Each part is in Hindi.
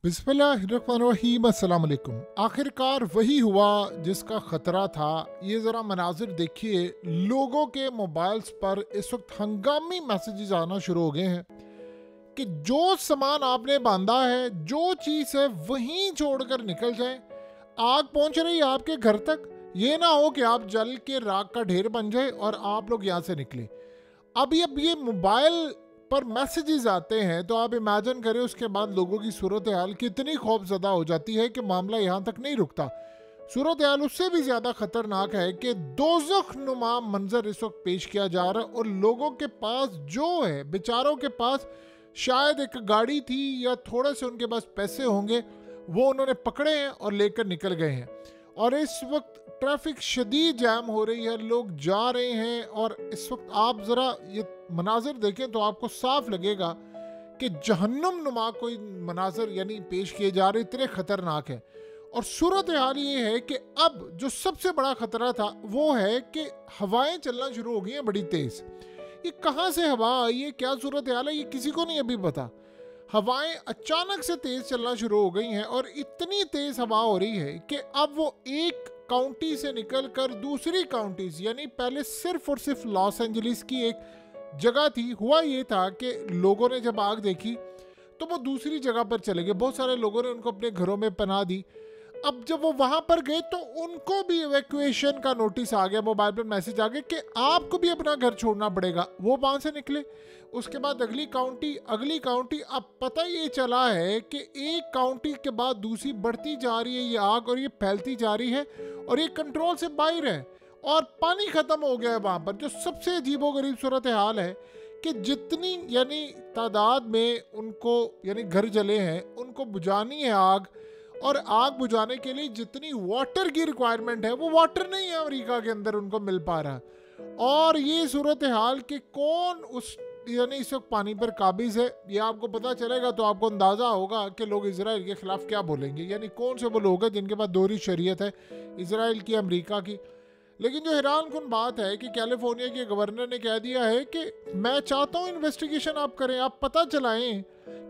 बिस्मिल्लाहिर्रहमानिर्रहीम, अस्सलाम वालेकुम। आखिरकार वही हुआ जिसका ख़तरा था। ये ज़रा मनाजिर देखिए, लोगों के मोबाइल्स पर इस वक्त हंगामी मैसेजेस आना शुरू हो गए हैं कि जो सामान आपने बांधा है, जो चीज़ है वहीं छोड़कर निकल जाए। आग पहुंच रही है आपके घर तक, ये ना हो कि आप जल के राख का ढेर बन जाए और आप लोग यहाँ से निकले। अब ये मोबाइल पर मैसेजेस आते हैं तो आप इमेजिन करें उसके बाद लोगों की सूरत हाल कितनी खौफजदा हो जाती है कि मामला यहाँ तक नहीं रुकता। सूरत हाल उससे भी ज़्यादा ख़तरनाक है कि दोज़ख नुमा मंजर इस वक्त पेश किया जा रहा है और लोगों के पास जो है, बेचारों के पास शायद एक गाड़ी थी या थोड़े से उनके पास पैसे होंगे, वो उन्होंने पकड़े हैं और लेकर निकल गए हैं। और इस वक्त ट्रैफिक शदीद जैम हो रही है, लोग जा रहे हैं और इस वक्त आप ज़रा ये मनाजिर देखें तो आपको साफ लगेगा कि जहन्नुम नुमा कोई मनाजिर यानी पेश किए जा रहे, इतने ख़तरनाक है। और सूरत हाल ये है कि अब जो सबसे बड़ा ख़तरा था वो है कि हवाएं चलना शुरू हो गई हैं बड़ी तेज़। ये कहाँ से हवा आई है, क्या सूरत हाल है, ये किसी को नहीं अभी पता। हवाएं अचानक से तेज़ चलना शुरू हो गई हैं और इतनी तेज़ हवा हो रही है कि अब वो एक काउंटी से निकलकर दूसरी काउंटीज, यानी पहले सिर्फ और सिर्फ लॉस एंजलिस की एक जगह थी। हुआ ये था कि लोगों ने जब आग देखी तो वो दूसरी जगह पर चले गए। बहुत सारे लोगों ने उनको अपने घरों में पनाह दी। अब जब वो वहाँ पर गए तो उनको भी इवैक्यूएशन का नोटिस आ गया, मोबाइल पर मैसेज आ गया कि आपको भी अपना घर छोड़ना पड़ेगा। वो वहाँ से निकले। उसके बाद अगली काउंटी। अब पता ये चला है कि एक काउंटी के बाद दूसरी बढ़ती जा रही है ये आग और ये फैलती जा रही है और ये कंट्रोल से बाहर है और पानी ख़त्म हो गया है वहाँ पर। जो सबसे अजीबोगरीब सूरत हाल है कि जितनी यानी तादाद में उनको यानी घर जले हैं, उनको बुझानी है आग, और आग बुझाने के लिए जितनी वाटर की रिक्वायरमेंट है वो वाटर नहीं है अमेरिका के अंदर उनको मिल पा रहा। और ये सूरत हाल कि कौन उस यानी इस वक्त पानी पर काबिज है, ये आपको पता चलेगा तो आपको अंदाज़ा होगा कि लोग इजराइल के ख़िलाफ़ क्या बोलेंगे। यानी कौन से वो लोग हैं जिनके पास दोहरी शरीयत है, इजराइल की, अमेरिका की। लेकिन जो हैरान कुन बात है कि कैलिफोर्निया के गवर्नर ने कह दिया है कि मैं चाहता हूँ इन्वेस्टिगेशन आप करें, आप पता चलाएं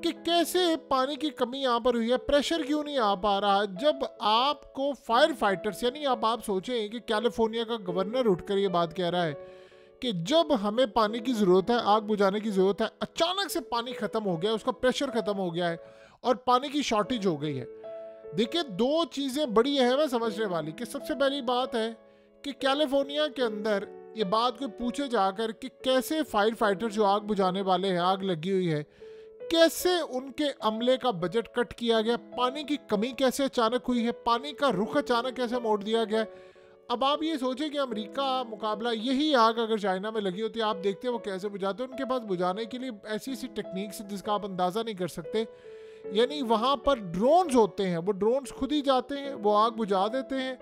कि कैसे पानी की कमी यहाँ पर हुई है, प्रेशर क्यों नहीं आ पा रहा। जब आपको फायर फाइटर्स यानी अब आप सोचें कि कैलिफोर्निया का गवर्नर उठकर ये बात कह रहा है कि जब हमें पानी की ज़रूरत है, आग बुझाने की ज़रूरत है, अचानक से पानी ख़त्म हो गया, उसका प्रेशर ख़त्म हो गया है और पानी की शॉर्टेज हो गई है। देखिए, दो चीज़ें बड़ी अहम है समझने वाली कि सबसे पहली बात है कि कैलिफोर्निया के अंदर ये बात कोई पूछे जाकर कि कैसे फायर फाइटर जो आग बुझाने वाले हैं, आग लगी हुई है, कैसे उनके अमले का बजट कट किया गया, पानी की कमी कैसे अचानक हुई है, पानी का रुख अचानक कैसे मोड़ दिया गया। अब आप ये सोचें कि अमेरिका मुकाबला यही आग अगर चाइना में लगी होती है, आप देखते वो कैसे बुझाते हैं। उनके पास बुझाने के लिए ऐसी ऐसी टेक्निक्स जिसका आप अंदाज़ा नहीं कर सकते। यानी वहाँ पर ड्रोन्स होते हैं, वो ड्रोन्स खुद ही जाते हैं, वो आग बुझा देते हैं।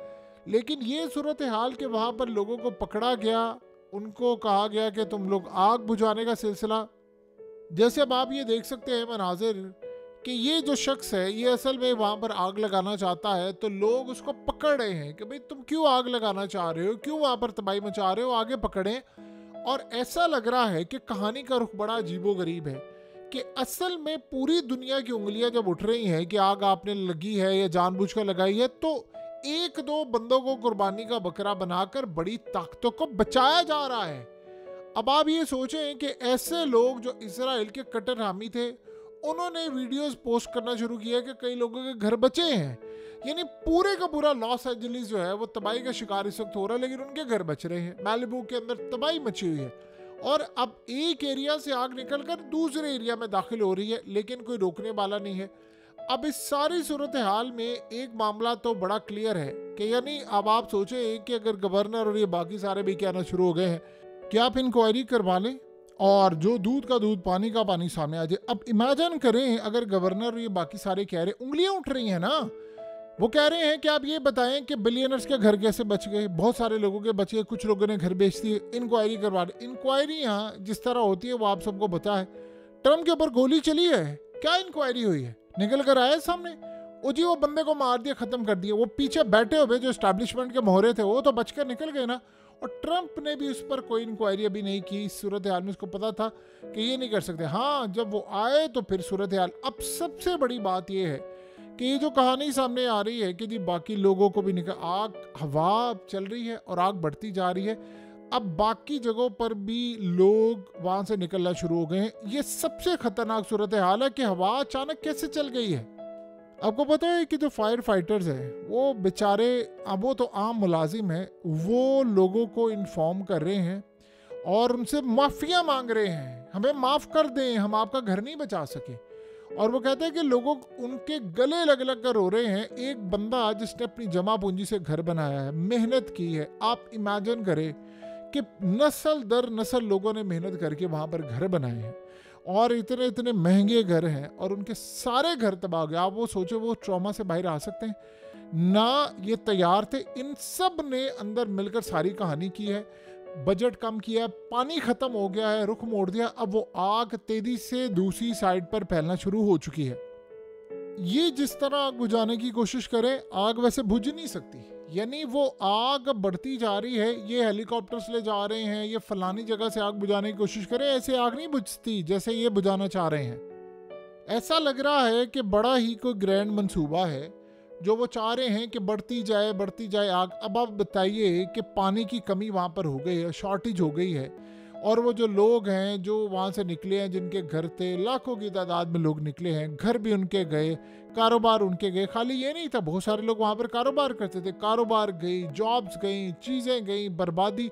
लेकिन ये सूरत हाल के वहाँ पर लोगों को पकड़ा गया, उनको कहा गया कि तुम लोग आग बुझाने का सिलसिला, जैसे अब आप ये देख सकते हैं मनाजिर कि ये जो शख्स है ये असल में वहाँ पर आग लगाना चाहता है तो लोग उसको पकड़ रहे हैं कि भाई तुम क्यों आग लगाना चाह रहे हो, क्यों वहाँ पर तबाही मचा रहे हो, आगे पकड़ें। और ऐसा लग रहा है कि कहानी का रुख बड़ा अजीबोगरीब है कि असल में पूरी दुनिया की उंगलियां जब उठ रही हैं कि आग आपने लगी है या जानबूझकर लगाई है, तो एक दो बंदों को कुर्बानी का बकरा बनाकर बड़ी ताकतों को बचाया जा रहा है। अब आप ये सोचें कि ऐसे लोग जो इजराइल के कट्टर हामी थे, उन्होंने वीडियोस पोस्ट करना शुरू किया कि कई लोगों के घर बचे हैं। यानी पूरे का पूरा लॉस एंजलिस जो है वो तबाही का शिकार इस वक्त हो रहा है, लेकिन उनके घर बच रहे हैं। मैलिबू के अंदर तबाही मची हुई है और अब एक एरिया से आग निकलकर दूसरे एरिया में दाखिल हो रही है, लेकिन कोई रोकने वाला नहीं है। अब इस सारी सूरत हाल में एक मामला तो बड़ा क्लियर है कि यानी अब आप सोचें कि अगर गवर्नर और ये बाकी सारे भी कहना शुरू हो गए हैं कि आप इंक्वायरी करवा लें और जो दूध का दूध पानी का पानी सामने आ जाए। अब इमेजिन करें अगर गवर्नर और ये बाकी सारे कह रहे, उंगलियां उठ रही हैं ना, वो कह रहे हैं कि आप ये बताएं कि बिलियनर्स के घर कैसे बच गए, बहुत सारे लोगों के बच गए, कुछ लोगों ने घर बेच दिए, इंक्वायरी करवा रहे। इंक्वायरी यहाँ जिस तरह होती है वो आप सबको पता है। ट्रम्प के ऊपर गोली चली है, क्या इंक्वायरी हुई है, निकल कर आया सामने, वो जी वो बंदे को मार दिया, ख़त्म कर दिया। वो पीछे बैठे हुए जो एस्टैब्लिशमेंट के मोहरे थे वो तो बचकर निकल गए ना। और ट्रंप ने भी उस पर कोई इंक्वायरी अभी नहीं की। इस सूरत हाल में उसको पता था कि ये नहीं कर सकते। हाँ, जब वो आए तो फिर सूरत हाल। अब सबसे बड़ी बात ये है कि ये जो कहानी सामने आ रही है कि जी बाकी लोगों को भी निकल, आग हवा चल रही है और आग बढ़ती जा रही है, अब बाकी जगहों पर भी लोग वहां से निकलना शुरू हो गए हैं। ये सबसे खतरनाक सूरत हाल है कि हवा अचानक कैसे चल गई है। आपको पता है कि जो फायर फाइटर्स हैं वो बेचारे, अब वो तो आम मुलाजिम है, वो लोगों को इन्फॉर्म कर रहे हैं और उनसे माफिया मांग रहे हैं, हमें माफ कर दें, हम आपका घर नहीं बचा सके। और वो कहते हैं कि लोगों उनके गले लग लग कर रो रहे हैं। एक बंदा जिसने अपनी जमा पूंजी से घर बनाया है, मेहनत की है, आप इमेजिन करें कि नस्ल दर नस्ल लोगों ने मेहनत करके वहां पर घर बनाए हैं और इतने इतने महंगे घर हैं और उनके सारे घर तबाह हो गए। आप वो सोचो वो ट्रॉमा से बाहर आ सकते हैं ना, ये तैयार थे। इन सब ने अंदर मिलकर सारी कहानी की है, बजट कम किया, पानी खत्म हो गया है, रुख मोड़ दिया। अब वो आग तेजी से दूसरी साइड पर फैलना शुरू हो चुकी है। ये जिस तरह आग बुझाने की कोशिश करें, आग वैसे बुझ नहीं सकती, यानी वो आग बढ़ती जा रही है, ये हेलीकॉप्टर्स ले जा रहे हैं, ये फलानी जगह से आग बुझाने की कोशिश करें, ऐसे आग नहीं बुझती जैसे ये बुझाना चाह रहे हैं। ऐसा लग रहा है कि बड़ा ही कोई ग्रैंड मंसूबा है जो वो चाह रहे हैं कि बढ़ती जाए आग। अब आप बताइए कि पानी की कमी वहाँ पर हो गई है, शॉर्टेज हो गई है, और वो जो लोग हैं जो वहाँ से निकले हैं, जिनके घर थे, लाखों की तादाद में लोग निकले हैं, घर भी उनके गए, कारोबार उनके गए। खाली ये नहीं था, बहुत सारे लोग वहाँ पर कारोबार करते थे, कारोबार गई, जॉब्स गई, चीज़ें गई, बर्बादी।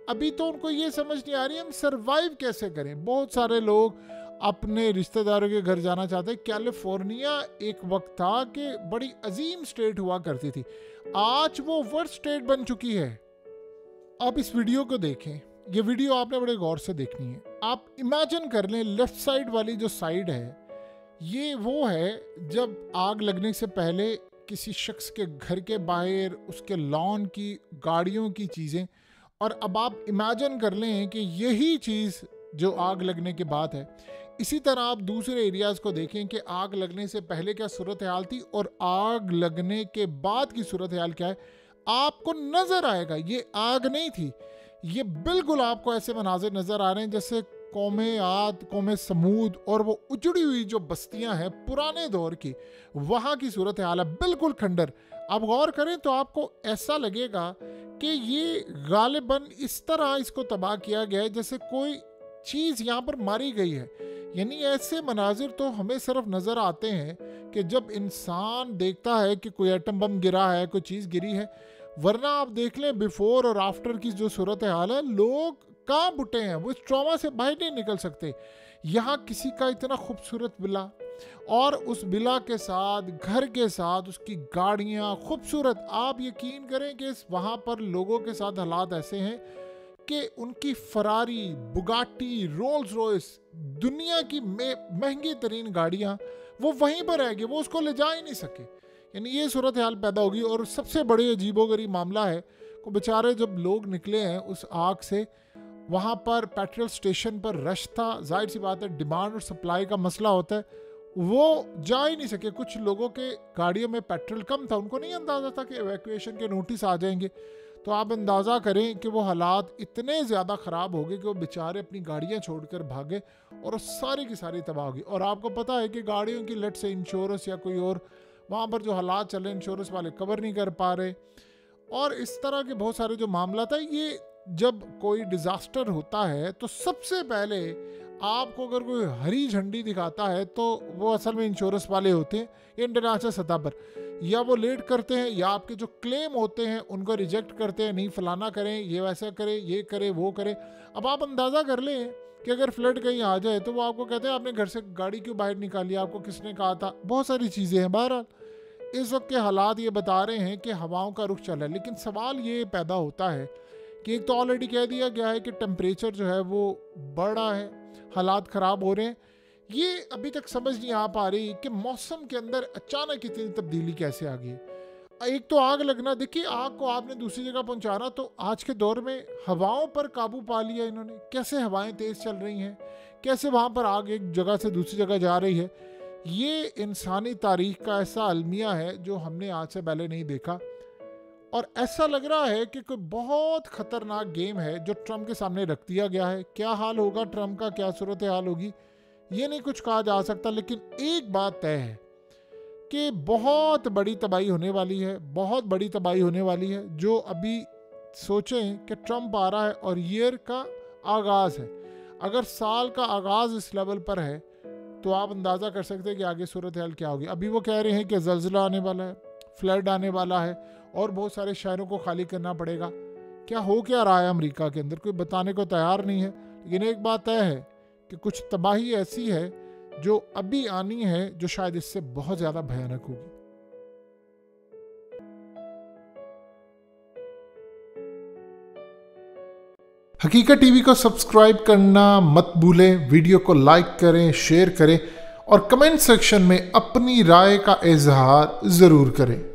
अभी तो उनको ये समझ नहीं आ रही हम सरवाइव कैसे करें। बहुत सारे लोग अपने रिश्तेदारों के घर जाना चाहते हैं। कैलिफोर्निया एक वक्त था कि बड़ी अजीम स्टेट हुआ करती थी, आज वो वर्स्ट स्टेट बन चुकी है। आप इस वीडियो को देखें, ये वीडियो आपने बड़े गौर से देखनी है। आप इमेजिन कर लें, लेफ्ट साइड वाली जो साइड है ये वो है जब आग लगने से पहले किसी शख्स के घर के बाहर उसके लॉन की गाड़ियों की चीज़ें, और अब आप इमेजिन कर लें कि यही चीज़ जो आग लगने के बाद है। इसी तरह आप दूसरे एरियाज को देखें कि आग लगने से पहले क्या सूरत हाल थी और आग लगने के बाद की सूरत हाल क्या है। आपको नजर आएगा ये आग नहीं थी, ये बिल्कुल आपको ऐसे मनाजिर नजर आ रहे हैं जैसे कौमे आद, कौमे समूद और वो उजड़ी हुई जो बस्तियां हैं पुराने दौर की, वहां की सूरत हाल है, बिल्कुल खंडर। आप गौर करें तो आपको ऐसा लगेगा कि ये गालिबन इस तरह इसको तबाह किया गया है जैसे कोई चीज़ यहाँ पर मारी गई है। यानी ऐसे मनाजिर तो हमें सिर्फ नज़र आते हैं कि जब इंसान देखता है कि कोई एटम बम गिरा है, कोई चीज़ गिरी है, वरना आप देख लें बिफोर और आफ्टर की जो सूरत हाल है, लोग कहाँ बुटे हैं, वो इस ट्रॉमा से बाहर नहीं निकल सकते। यहाँ किसी का इतना खूबसूरत विला और उस विला के साथ, घर के साथ उसकी गाड़ियाँ खूबसूरत, आप यकीन करें कि वहाँ पर लोगों के साथ हालात ऐसे हैं कि उनकी फरारी, बुगाटी, रोल्स रॉयस, दुनिया की महंगी तरीन गाड़ियाँ वो वहीं पर रहेगी, वो उसको ले जा ही नहीं सके। यानी ये सूरत हाल पैदा होगी। और सबसे बड़ी अजीबोगरीब मामला है को बेचारे जब लोग निकले हैं उस आग से, वहाँ पर पेट्रोल स्टेशन पर रश था, जाहिर सी बात है डिमांड और सप्लाई का मसला होता है, वो जा ही नहीं सके। कुछ लोगों के गाड़ियों में पेट्रोल कम था, उनको नहीं अंदाज़ा था कि एवैक्यूएशन के नोटिस आ जाएंगे। तो आप अंदाज़ा करें कि वो हालात इतने ज़्यादा ख़राब हो गए कि वो बेचारे अपनी गाड़ियाँ छोड़कर भागे और सारी की सारी तबाह होगी। और आपको पता है कि गाड़ियों की लट से इंश्योरेंस या कोई और वहाँ पर जो हालात चल रहे, इंश्योरेंस वाले कवर नहीं कर पा रहे, और इस तरह के बहुत सारे जो मामला था। ये जब कोई डिज़ास्टर होता है तो सबसे पहले आपको अगर कोई हरी झंडी दिखाता है तो वो असल में इंश्योरेंस वाले होते हैं इंटरनेशनल सतह पर, या वो लेट करते हैं या आपके जो क्लेम होते हैं उनको रिजेक्ट करते हैं, नहीं फलाना करें, ये वैसा करें, ये करें, वो करें। अब आप अंदाज़ा कर लें कि अगर फ्लड कहीं आ जाए तो वो आपको कहते हैं आपने घर से गाड़ी क्यों बाहर निकाली, आपको किसने कहा था, बहुत सारी चीज़ें हैं। बहरहाल इस वक्त के हालात ये बता रहे हैं कि हवाओं का रुख चल रहा है। लेकिन सवाल ये पैदा होता है कि एक तो ऑलरेडी कह दिया गया है कि टेम्परेचर जो है वो बढ़ रहा है, हालात ख़राब हो रहे हैं। ये अभी तक समझ नहीं आ पा रही कि मौसम के अंदर अचानक इतनी तब्दीली कैसे आ गई। एक तो आग लगना, देखिए आग को आपने दूसरी जगह पहुंचाना, तो आज के दौर में हवाओं पर काबू पा लिया इन्होंने। कैसे हवाएं तेज़ चल रही हैं, कैसे वहाँ पर आग एक जगह से दूसरी जगह जा रही है, ये इंसानी तारीख का ऐसा अलमिया है जो हमने आज से पहले नहीं देखा। और ऐसा लग रहा है कि कोई बहुत ख़तरनाक गेम है जो ट्रम्प के सामने रख दिया गया है। क्या हाल होगा ट्रम्प का, क्या सूरत हाल होगी, ये नहीं कुछ कहा जा सकता। लेकिन एक बात तय है कि बहुत बड़ी तबाही होने वाली है, बहुत बड़ी तबाही होने वाली है। जो अभी सोचें कि ट्रंप आ रहा है और ईयर का आगाज़ है, अगर साल का आगाज़ इस लेवल पर है तो आप अंदाज़ा कर सकते हैं कि आगे सूरत हाल क्या होगी। अभी वो कह रहे हैं कि ज़लज़ला आने वाला है, फ्लड आने वाला है और बहुत सारे शहरों को खाली करना पड़ेगा। क्या रहा है अमेरिका के अंदर, कोई बताने को तैयार नहीं है। लेकिन एक बात तय है कि कुछ तबाही ऐसी है जो अभी आनी है, जो शायद इससे बहुत ज़्यादा भयानक होगी। हकीकत टीवी को सब्सक्राइब करना मत भूलें, वीडियो को लाइक करें, शेयर करें और कमेंट सेक्शन में अपनी राय का इजहार ज़रूर करें।